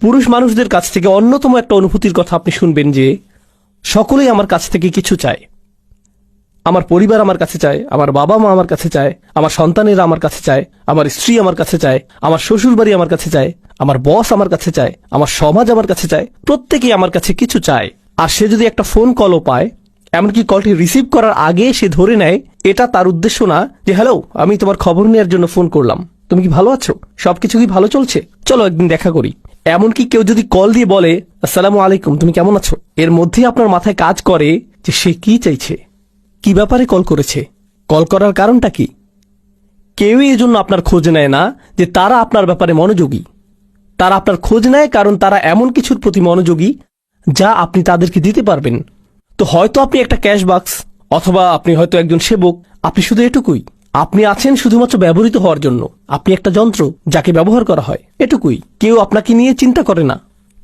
পুরুষ মানুষদের কাছ থেকে অন্যতম একটা অনুভূতির কথা আপনি শুনবেন যে সকলেই আমার কাছ থেকে কিছু চায়। আমার পরিবার আমার কাছে চায়, আমার বাবা মা আমার কাছে চায়, আমার সন্তানেরা আমার কাছে চায়, আমার স্ত্রী আমার কাছে চায়, আমার শ্বশুর বাড়ি আমার কাছে চায়, আমার বস আমার কাছে চায়, আমার সমাজ আমার কাছে চায়, প্রত্যেকেই আমার কাছে কিছু চায়। আর সে যদি একটা ফোন কলও পায়, এমনকি কলটি রিসিভ করার আগে সে ধরে নেয় এটা তার উদ্দেশ্য না যে হ্যালো, আমি তোমার খবর নেওয়ার জন্য ফোন করলাম, তুমি কি ভালো আছো, সবকিছু কি ভালো চলছে, চলো একদিন দেখা করি। এমনকি কেউ যদি কল দিয়ে বলে আসসালামু আলাইকুম, তুমি কেমন আছো, এর মধ্যেই আপনার মাথায় কাজ করে যে সে কি চাইছে, কি ব্যাপারে কল করেছে, কল করার কারণটা কি। কেউই এজন্য আপনার খোঁজ নেয় না যে তারা আপনার ব্যাপারে মনোযোগী। তারা আপনার খোঁজ নেয় কারণ তারা এমন কিছুর প্রতি মনোযোগী যা আপনি তাদেরকে দিতে পারবেন। তো হয়তো আপনি একটা ক্যাশ বাক্স, অথবা আপনি হয়তো একজন সেবক, আপনি শুধু এটুকুই। আপনি আছেন শুধুমাত্র ব্যবহৃত হওয়ার জন্য। আপনি একটা যন্ত্র যাকে ব্যবহার করা হয়, এটুকুই। কেউ আপনাকে নিয়ে চিন্তা করে না।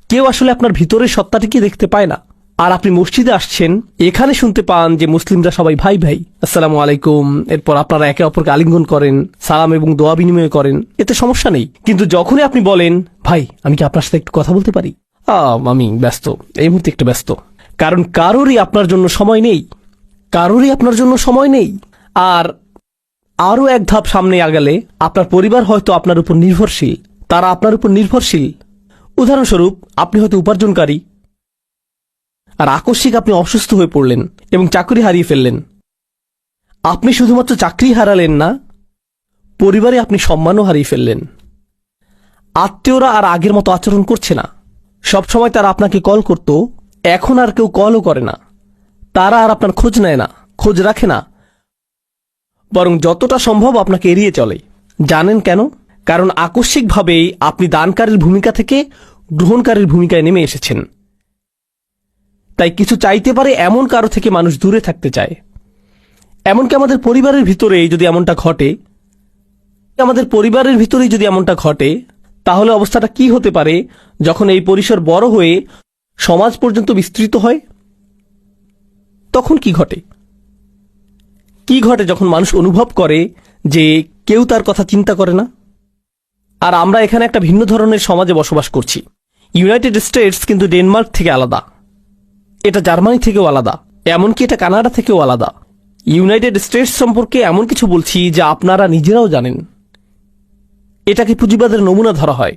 কেউ আসলে আপনার ভিতরের সত্তাটিকে দেখতে পায় না। আর আপনি মসজিদে আসছেন, এখানে শুনতে পান যে মুসলিমরা সবাই ভাই ভাই, আসসালামু আলাইকুম, এরপর আপনারা একে অপরকে আলিঙ্গন করেন, সালাম এবং দোয়া বিনিময় করেন, এতে সমস্যা নেই। কিন্তু যখনই আপনি বলেন ভাই আমি কি আপনার সাথে একটু কথা বলতে পারি, আমি ব্যস্ত, এই মুহূর্তে একটু ব্যস্ত, কারণ কারোরই আপনার জন্য সময় নেই, কারোরই আপনার জন্য সময় নেই। আর আরও এক ধাপ সামনে আগালে আপনার পরিবার হয়তো আপনার উপর নির্ভরশীল, তারা আপনার উপর নির্ভরশীল। উদাহরণস্বরূপ, আপনি হয়তো উপার্জনকারী, আর আকস্মিক আপনি অসুস্থ হয়ে পড়লেন এবং চাকরি হারিয়ে ফেললেন। আপনি শুধুমাত্র চাকরি হারালেন না, পরিবারে আপনি সম্মানও হারিয়ে ফেললেন। আত্মীয়রা আর আগের মতো আচরণ করছে না। সবসময় তারা আপনাকে কল করত, এখন আর কেউ কলও করে না। তারা আর আপনার খোঁজ নেয় না, খোঁজ রাখে না, বরং যতটা সম্ভব আপনাকে এড়িয়ে চলে। জানেন কেন? কারণ আকস্মিকভাবেই আপনি দানকারীর ভূমিকা থেকে গ্রহণকারীর ভূমিকায় নেমে এসেছেন। তাই কিছু চাইতে পারে এমন কারো থেকে মানুষ দূরে থাকতে চায়। এমনকি আমাদের পরিবারের ভিতরেই যদি এমনটা ঘটে, তাহলে অবস্থাটা কি হতে পারে যখন এই পরিসর বড় হয়ে সমাজ পর্যন্ত বিস্তৃত হয়? তখন কি ঘটে যখন মানুষ অনুভব করে যে কেউ তার কথা চিন্তা করে না? আর আমরা এখানে একটা ভিন্ন ধরনের সমাজে বসবাস করছি। ইউনাইটেড স্টেটস কিন্তু ডেনমার্ক থেকে আলাদা, এটা জার্মানি থেকেও আলাদা, এমনকি এটা কানাডা থেকেও আলাদা। ইউনাইটেড স্টেটস সম্পর্কে এমন কিছু বলছি যা আপনারা নিজেরাও জানেন। এটাকে পুঁজিবাদের নমুনা ধরা হয়।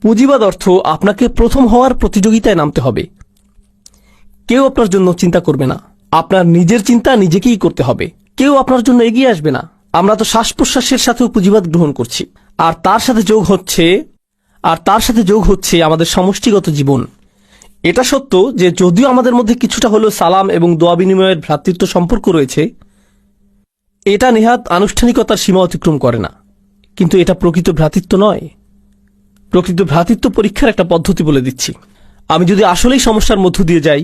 পুঁজিবাদ অর্থ আপনাকে প্রথম হওয়ার প্রতিযোগিতায় নামতে হবে। কেউ আপনার জন্য চিন্তা করবে না, আপনার নিজের চিন্তা নিজেকেই করতে হবে। কেউ আপনার জন্য এগিয়ে আসবে না। আমরা তো শ্বাস প্রশ্বাসের সাথেও পুঁজিবাদ গ্রহণ করছি, আর তার সাথে যোগ হচ্ছে আমাদের সমষ্টিগত জীবন। এটা সত্য যে যদিও আমাদের মধ্যে কিছুটা হলেও সালাম এবং দোয়া বিনিময়ের ভ্রাতৃত্ব সম্পর্ক রয়েছে, এটা নেহাত আনুষ্ঠানিকতার সীমা অতিক্রম করে না। কিন্তু এটা প্রকৃত ভ্রাতৃত্ব নয়। প্রকৃত ভ্রাতৃত্ব পরীক্ষার একটা পদ্ধতি বলে দিচ্ছি। আমি যদি আসলেই সমস্যার মধ্য দিয়ে যাই,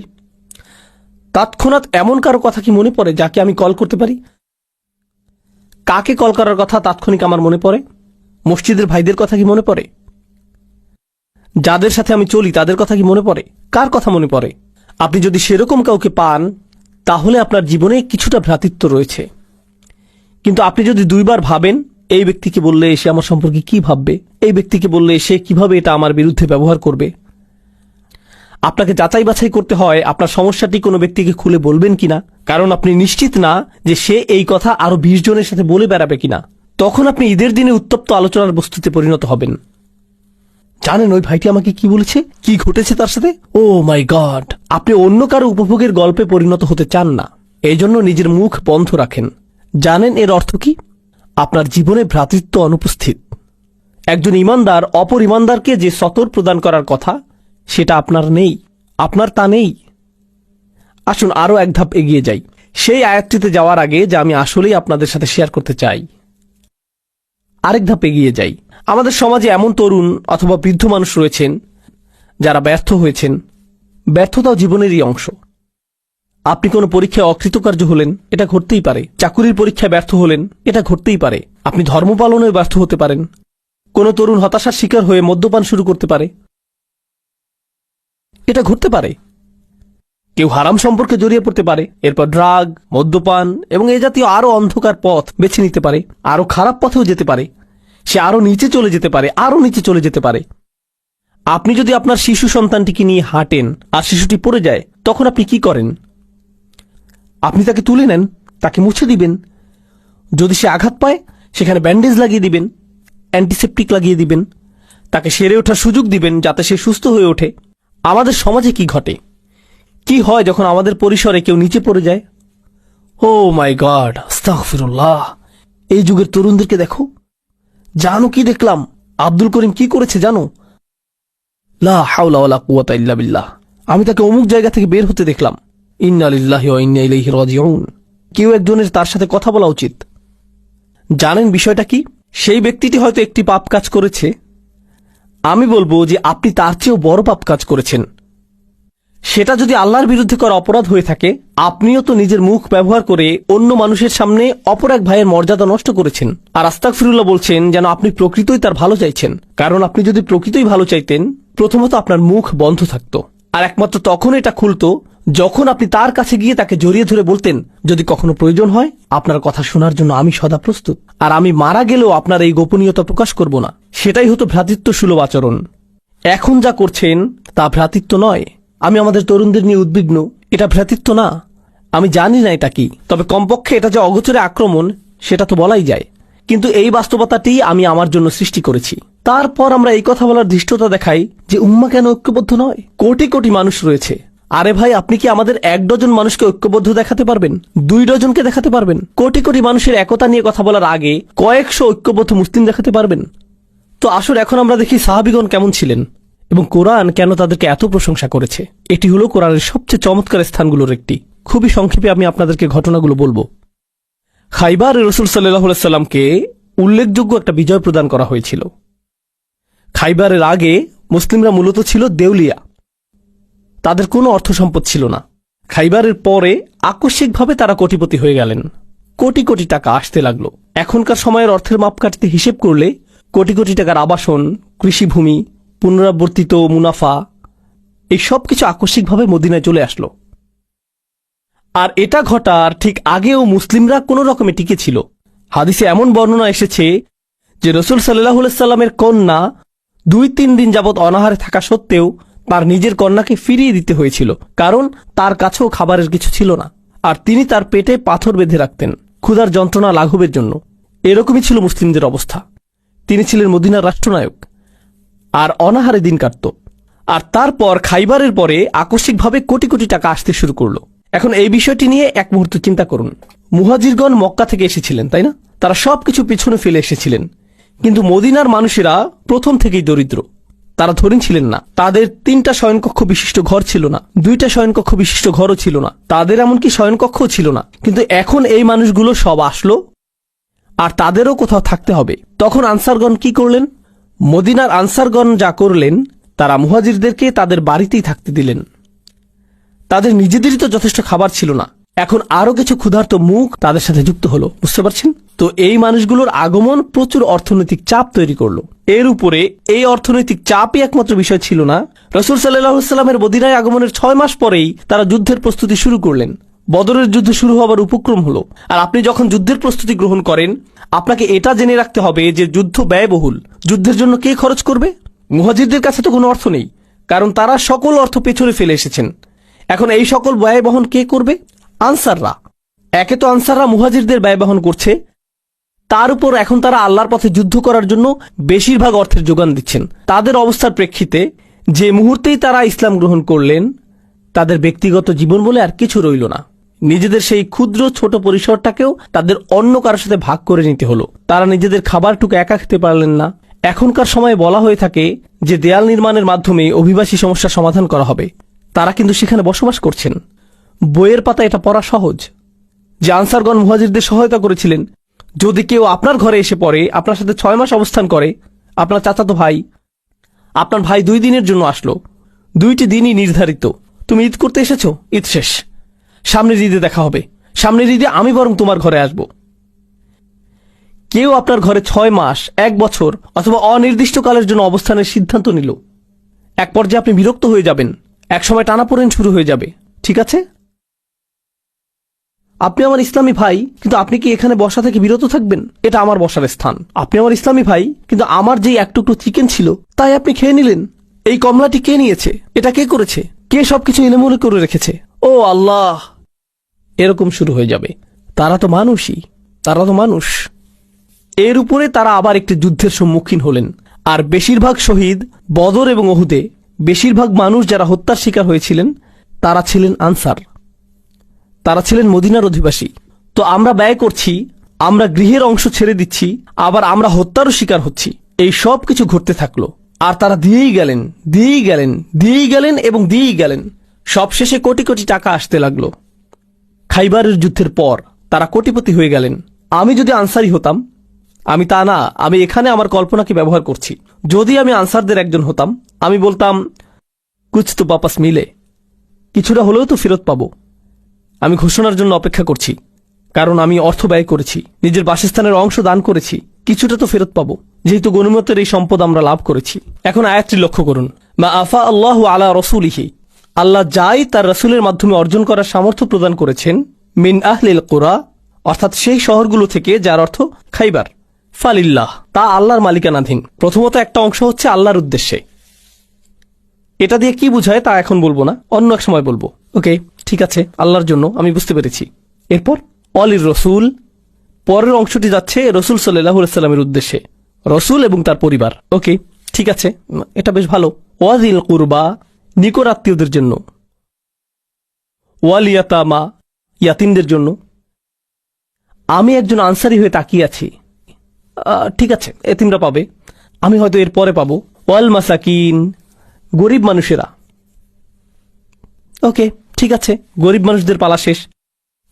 তৎক্ষণাৎ এমন কারো কথা কি মনে পড়ে যাকে আমি কল করতে পারি? কাকে কল করার কথা তাৎক্ষণিক আমার মনে পড়ে? মসজিদের ভাইদের কথা কি মনে পড়ে? যাদের সাথে আমি চলি তাদের কথা কি মনে পড়ে? কার কথা মনে পড়ে? আপনি যদি সেরকম কাউকে পান, তাহলে আপনার জীবনে কিছুটা ভ্রাতৃত্ব রয়েছে। কিন্তু আপনি যদি দুইবার ভাবেন এই ব্যক্তিকে বললে সে আমার সম্পর্কে কি ভাববে, এই ব্যক্তিকে বললে সে কিভাবে এটা আমার বিরুদ্ধে ব্যবহার করবে, আপনাকে যাচাই বাছাই করতে হয় আপনার সমস্যাটি কোনো ব্যক্তিকে খুলে বলবেন কিনা, কারণ আপনি নিশ্চিত না যে সে এই কথা আরো 20 জনের সাথে বলে বেড়াবে কিনা। তখন আপনি ঈদের দিনে উত্তপ্ত আলোচনার বস্তুতে পরিণত হবেন। জানেন ওই ভাইটি আমাকে কি বলেছে, কি ঘটেছে তার সাথে? ও মাই গড! আপনি অন্য কারো উপভোগের গল্পে পরিণত হতে চান না, এই জন্য নিজের মুখ বন্ধ রাখেন। জানেন এর অর্থ কি? আপনার জীবনে ভ্রাতৃত্ব অনুপস্থিত। একজন ইমানদার অপর ইমানদারকে যে সতর প্রদান করার কথা, সেটা আপনার নেই, আপনার তা নেই। আসুন আরো এক ধাপ এগিয়ে যাই, সেই আয়াতটিতে যাওয়ার আগে যা আমি আসলেই আপনাদের সাথে শেয়ার করতে চাই। আরেক ধাপ এগিয়ে যাই। আমাদের সমাজে এমন তরুণ অথবা বৃদ্ধ মানুষ রয়েছেন যারা ব্যর্থ হয়েছেন। ব্যর্থতাও জীবনেরই অংশ। আপনি কোনো পরীক্ষায় অকৃতকার্য হলেন, এটা ঘটতেই পারে। চাকুরির পরীক্ষায় ব্যর্থ হলেন, এটা ঘটতেই পারে। আপনি ধর্ম পালনে ব্যর্থ হতে পারেন। কোনো তরুণ হতাশার শিকার হয়ে মদ্যপান শুরু করতে পারে, এটা ঘটতে পারে। কেউ হারাম সম্পর্কে জড়িয়ে পড়তে পারে, এরপর ড্রাগ, মদ্যপান এবং এ জাতীয় আরো অন্ধকার পথ বেছে নিতে পারে। আরো খারাপ পথেও যেতে পারে। সে আরো নিচে চলে যেতে পারে, আরো নিচে চলে যেতে পারে। আপনি যদি আপনার শিশু সন্তানটিকে নিয়ে হাঁটেন আর শিশুটি পড়ে যায়, তখন আপনি কি করেন? আপনি তাকে তুলে নেন, তাকে মুছে দিবেন। যদি সে আঘাত পায়, সেখানে ব্যান্ডেজ লাগিয়ে দিবেন, অ্যান্টিসেপটিক লাগিয়ে দিবেন, তাকে সেরে ওঠার সুযোগ দিবেন যাতে সে সুস্থ হয়ে ওঠে। আমাদের সমাজে কি ঘটে, কি হয় যখন আমাদের পরিসরে কেউ নিচে পড়ে যায়? ও মাই গড, আস্তাগফিরুল্লাহ। এই যুগের তরুণদেরকে দেখো। জানো কি দেখলাম? আব্দুল করিম কি করেছে জানো? লা হাওলা ওয়ালা কুওয়াতা ইল্লা বিল্লাহ। আমি তাকে অমুক জায়গা থেকে বের হতে দেখলাম। ইন্না লিল্লাহি ওয়া ইন্না ইলাইহি রাজিউন। কেউ একজনের তার সাথে কথা বলা উচিত। জানেন বিষয়টা কি? সেই ব্যক্তিটি হয়তো একটি পাপ কাজ করেছে। আমি বলবো যে আপনি তার চেয়েও বড় পাপ কাজ করেছেন। সেটা যদি আল্লাহর বিরুদ্ধে করা অপরাধ হয়ে থাকে, আপনিও তো নিজের মুখ ব্যবহার করে অন্য মানুষের সামনে অপর এক ভাইয়ের মর্যাদা নষ্ট করেছেন। আর আস্তাগফিরুল্লাহ বলছেন যেন আপনি প্রকৃতই তার ভালো চাইছেন। কারণ আপনি যদি প্রকৃতই ভালো চাইতেন, প্রথমত আপনার মুখ বন্ধ থাকত, আর একমাত্র তখন এটা খুলতো যখন আপনি তার কাছে গিয়ে তাকে জড়িয়ে ধরে বলতেন, যদি কখনো প্রয়োজন হয় আপনার কথা শোনার জন্য আমি সদা প্রস্তুত, আর আমি মারা গেলেও আপনার এই গোপনীয়তা প্রকাশ করব না। সেটাই হতো ভ্রাতৃত্ব সুলভ আচরণ। এখন যা করছেন তা ভ্রাতৃত্ব নয়। আমি আমাদের তরুণদের নিয়ে উদ্বিগ্ন। এটা ভ্রাতৃত্ব না। আমি জানি না এটা কি, তবে কমপক্ষে এটা যে অগোচরে আক্রমণ সেটা তো বলাই যায়। কিন্তু এই বাস্তবতাটি আমি আমার জন্য সৃষ্টি করেছি। তারপর আমরা এই কথা বলার ধৃষ্টতা দেখাই যে উম্মাহ কেন ঐক্যবদ্ধ নয়? কোটি কোটি মানুষ রয়েছে। আরে ভাই, আপনি কি আমাদের 1 ডজন মানুষকে ঐক্যবদ্ধ দেখাতে পারবেন? 2 ডজনকে দেখাতে পারবেন? কোটি কোটি মানুষের একতা নিয়ে কথা বলার আগে কয়েকশো ঐক্যবদ্ধ মুসলিম দেখাতে পারবেন? তো আসলে এখন আমরা দেখি সাহাবীগণ কেমন ছিলেন এবং কোরআন কেন তাদেরকে এত প্রশংসা করেছে। এটি হলো কোরআনের সবচেয়ে চমৎকার স্থানগুলোর একটি। খুবই সংক্ষেপে আমি আপনাদেরকে ঘটনাগুলো বলবো। খাইবারে রাসূল সাল্লাল্লাহু আলাইহি সাল্লামকে উল্লেখযোগ্য একটা বিজয় প্রদান করা হয়েছিল। খাইবারের আগে মুসলিমরা মূলত ছিল দেউলিয়া, তাদের কোনো অর্থ সম্পদ ছিল না। খাইবারের পরে আকস্মিকভাবে তারা কোটিপতি হয়ে গেলেন। কোটি কোটি টাকা আসতে লাগলো। এখনকার সময়ের অর্থের মাপকাঠিতে হিসেব করলে কোটি কোটি টাকার আবাসন, কৃষিভূমি, পুনরাবর্তিত মুনাফা, এই সব কিছু আকস্মিকভাবে মদিনায় চলে আসলো। আর এটা ঘটার ঠিক আগেও মুসলিমরা কোনো রকমে টিকে ছিল। হাদিসে এমন বর্ণনা এসেছে যে রাসূল সাল্লাল্লাহু আলাইহি সাল্লামের কন্যা 2-3 দিন যাবৎ অনাহারে থাকা সত্ত্বেও তার নিজের কন্যাকে ফিরিয়ে দিতে হয়েছিল, কারণ তার কাছেও খাবারের কিছু ছিল না, আর তিনি তার পেটে পাথর বেঁধে রাখতেন ক্ষুধার যন্ত্রণা লাঘবের জন্য। এরকমই ছিল মুসলিমদের অবস্থা। তিনি ছিলেন মদিনার রাষ্ট্রনায়ক আর অনাহারে দিন কাটত। আর তারপর খাইবারের পরে আকস্মিকভাবে কোটি কোটি টাকা আসতে শুরু করলো। এখন এই বিষয়টি নিয়ে এক মুহূর্ত চিন্তা করুন। মুহাজিরগণ মক্কা থেকে এসেছিলেন, তাই না? তারা সবকিছু পিছনে ফেলে এসেছিলেন, কিন্তু মদিনার মানুষেরা প্রথম থেকেই দরিদ্র। তারা ধনী ছিলেন না। তাদের 3টা শয়নকক্ষ বিশিষ্ট ঘর ছিল না, 2টা শয়নকক্ষ বিশিষ্ট ঘরও ছিল না, তাদের এমনকি শয়নকক্ষও ছিল না। কিন্তু এখন এই মানুষগুলো সব আসলো, আর তাদেরও কোথাও থাকতে হবে। তখন আনসারগণ কি করলেন? মদিনার আনসারগণ যা করলেন, তারা মুহাজিরদেরকে তাদের বাড়িতেই থাকতে দিলেন। তাদের নিজেদেরই তো যথেষ্ট খাবার ছিল না, এখন আরো কিছু ক্ষুধার্ত মুখ তাদের সাথে যুক্ত হলো। বুঝতে পারছেন তো? এই মানুষগুলোর আগমন প্রচুর অর্থনৈতিক চাপ তৈরি করলো। এর উপরে এই অর্থনৈতিক চাপই একমাত্র বিষয় ছিল না। রাসূল সাল্লাল্লাহু আলাইহি সাল্লামের মদিনায় আগমনের 6 মাস পরেই তারা যুদ্ধের প্রস্তুতি শুরু করলেন। বদরের যুদ্ধ শুরু হবার উপক্রম হলো। আর আপনি যখন যুদ্ধের প্রস্তুতি গ্রহণ করেন, আপনাকে এটা জেনে রাখতে হবে যে যুদ্ধ ব্যয়বহুল। যুদ্ধের জন্য কে খরচ করবে? মুহাজিরদের কাছে তো কোনো অর্থ নেই, কারণ তারা সকল অর্থ পেছনে ফেলে এসেছেন। এখন এই সকল ব্যয় বহন কে করবে? আনসাররা। একে তো আনসাররা মুহাজিরদের ব্যয় বহন করছে, তার উপর এখন তারা আল্লাহর পথে যুদ্ধ করার জন্য বেশিরভাগ অর্থের যোগান দিচ্ছেন। তাদের অবস্থার প্রেক্ষিতে যে মুহূর্তেই তারা ইসলাম গ্রহণ করলেন, তাদের ব্যক্তিগত জীবন বলে আর কিছু রইল না। নিজেদের সেই ক্ষুদ্র ছোট পরিসরটাকেও তাদের অন্য কারোর সাথে ভাগ করে নিতে হলো। তারা নিজেদের খাবারটুকু একা খেতে পারলেন না। এখনকার সময়ে বলা হয়ে থাকে যে দেয়াল নির্মাণের মাধ্যমে অভিবাসী সমস্যার সমাধান করা হবে। তারা কিন্তু সেখানে বসবাস করছেন। বইয়ের পাতা এটা পড়া সহজ যে আনসারগণ মুহাজিরদের সহায়তা করেছিলেন। যদি কেউ আপনার ঘরে এসে পড়ে, আপনার সাথে 6 মাস অবস্থান করে, আপনার চাচাতো ভাই, আপনার ভাই 2 দিনের জন্য আসলো, 2টি দিনই নির্ধারিত। তুমি ঈদ করতে এসেছো, ঈদ শেষ, সামনের ঈদে দেখা হবে, সামনের ঈদে আমি বরং তোমার ঘরে আসব। কেউ আপনার ঘরে 6 মাস, 1 বছর অথবা অনির্দিষ্টকালের জন্য অবস্থানের সিদ্ধান্ত নিল। এক পর্যায়ে আপনি বিরক্ত হয়ে যাবেন, এক সময় টানাপোড়েন শুরু হয়ে যাবে। ঠিক আছে, আপনি আমার ইসলামী ভাই, কিন্তু আপনি কি এখানে বসা থেকে বিরত থাকবেন? এটা আমার বসার স্থান। আপনি আমার ইসলামী ভাই, কিন্তু আমার যেই এক টুকরো চিকেন ছিল তাই আপনি খেয়ে নিলেন। এই কমলাটি কে নিয়েছে? এটা কে করেছে? কে সবকিছু এলোমেলো করে রেখেছে? ও আল্লাহ! এরকম শুরু হয়ে যাবে। তারা তো মানুষ। এর উপরে তারা আবার একটি যুদ্ধের সম্মুখীন হলেন। আর বেশিরভাগ শহীদ বদর এবং ওহুদে, বেশিরভাগ মানুষ যারা হত্যার শিকার হয়েছিলেন তারা ছিলেন আনসার, তারা ছিলেন মদিনার অধিবাসী। তো আমরা ব্যয় করছি, আমরা গৃহের অংশ ছেড়ে দিচ্ছি, আবার আমরা হত্যারও শিকার হচ্ছি। এই সব কিছু ঘটতে থাকলো। আর তারা দিয়েই গেলেন। সবশেষে কোটি কোটি টাকা আসতে লাগলো। খাইবারের যুদ্ধের পর তারা কোটিপতি হয়ে গেলেন। আমি যদি আনসারি হতাম, আমি তা না, আমি এখানে আমার কল্পনাকে ব্যবহার করছি, যদি আমি আনসারদের একজন হতাম, আমি বলতাম কুছ তো বাপাস মিলে, কিছুটা হলেও তো ফেরত পাবো। আমি ঘোষণার জন্য অপেক্ষা করছি, কারণ আমি অর্থ ব্যয় করেছি, নিজের বাসস্থানের অংশ দান করেছি, কিছুটা তো ফেরত পাবো, যেহেতু গনিমতের এই সম্পদ আমরা লাভ করেছি। এখন আয়াতটি লক্ষ্য করুন, মা আফা আল্লাহু আলা রাসূলিহি, আল্লাহ যাই তার রাসূলের মাধ্যমে অর্জন করার সামর্থ্য প্রদান করেছেন, মিন আহলিল কুরা, অর্থাৎ সেই শহরগুলো থেকে যার অর্থ খাইবার, ফালিল্লাহ, তা আল্লাহর মালিকানাধীন। প্রথমত একটা অংশ হচ্ছে আল্লাহর উদ্দেশ্যে। এটা দিয়ে কি বুঝায় তা এখন বলবো না, অন্য এক সময় বলবো। ওকে, ঠিক আছে, আল্লাহর জন্য, আমি বুঝতে পেরেছি। এরপর অলির রসুল, পরের অংশটি যাচ্ছে রসুল সাল্লাল্লাহু আলাইহি ওয়াসাল্লামের উদ্দেশ্যে, রসুল এবং তার পরিবার। ওকে, ঠিক আছে, এটা বেশ ভালো। ওয়াজিল কুরবা, নিকট আত্মীয়দের জন্য। ওয়াল ইয়াতামা, ইয়াতিমদের জন্য। আমি একজন আনসারি হয়ে তাকিয়ে আছি, ঠিক আছে, এতিমরা পাবে, আমি হয়তো এর পরে পাবো। ওয়াল মাসাকিন, গরিব মানুষেরা। ওকে, ঠিক আছে, গরিব মানুষদের পালা শেষ।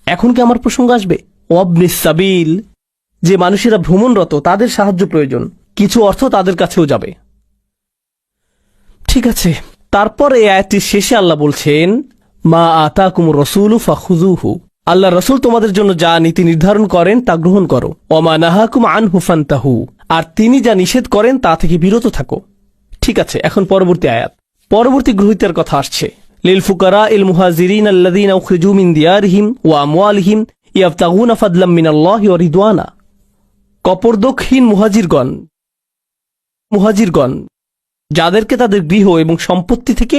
এখন কি আমার প্রসঙ্গ আসবে? ওয়াবনিস সাবিল, যে মানুষেরা ভ্রমণরত, তাদের সাহায্য প্রয়োজন, কিছু অর্থ তাদের কাছেও যাবে। ঠিক আছে, তারপর এই আয়াতটির শেষে আল্লাহ বলছেন, মা আতাকুমুর রাসূলু ফাখুযুহু, আল্লাহ রসুল তোমাদের জন্য যা নীতি নির্ধারণ করেন তা গ্রহণ করো। ওমা নাহাকুম আনহু ফান্তাহু, আর তিনি যা নিষেধ করেন তা থেকে বিরত থাকো। ঠিক আছে, এখন পরবর্তী আয়াত, পরবর্তী গ্রহীতার কথা আসছে। লিল ফুকারা ইল মুহাজিরিন আল্লাযীনা উখরিজু মিন দিয়ারিহিম ওয়া আমওয়ালিহিম ইয়াবতাগুনা ফাদলাম মিনাল্লাহি ওয়া রিদওয়ানা, কপরদকহীন মুহাজিরগণ, যাদেরকে তাদের গৃহ এবং সম্পত্তি থেকে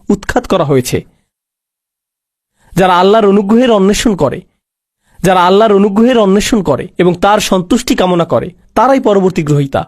উৎখাত করা হয়েছে, যারা আল্লাহর অনুগ্রহের অন্বেষণ করে এবং তার সন্তুষ্টি কামনা করে, তারাই পরবর্তী গ্রহীতা।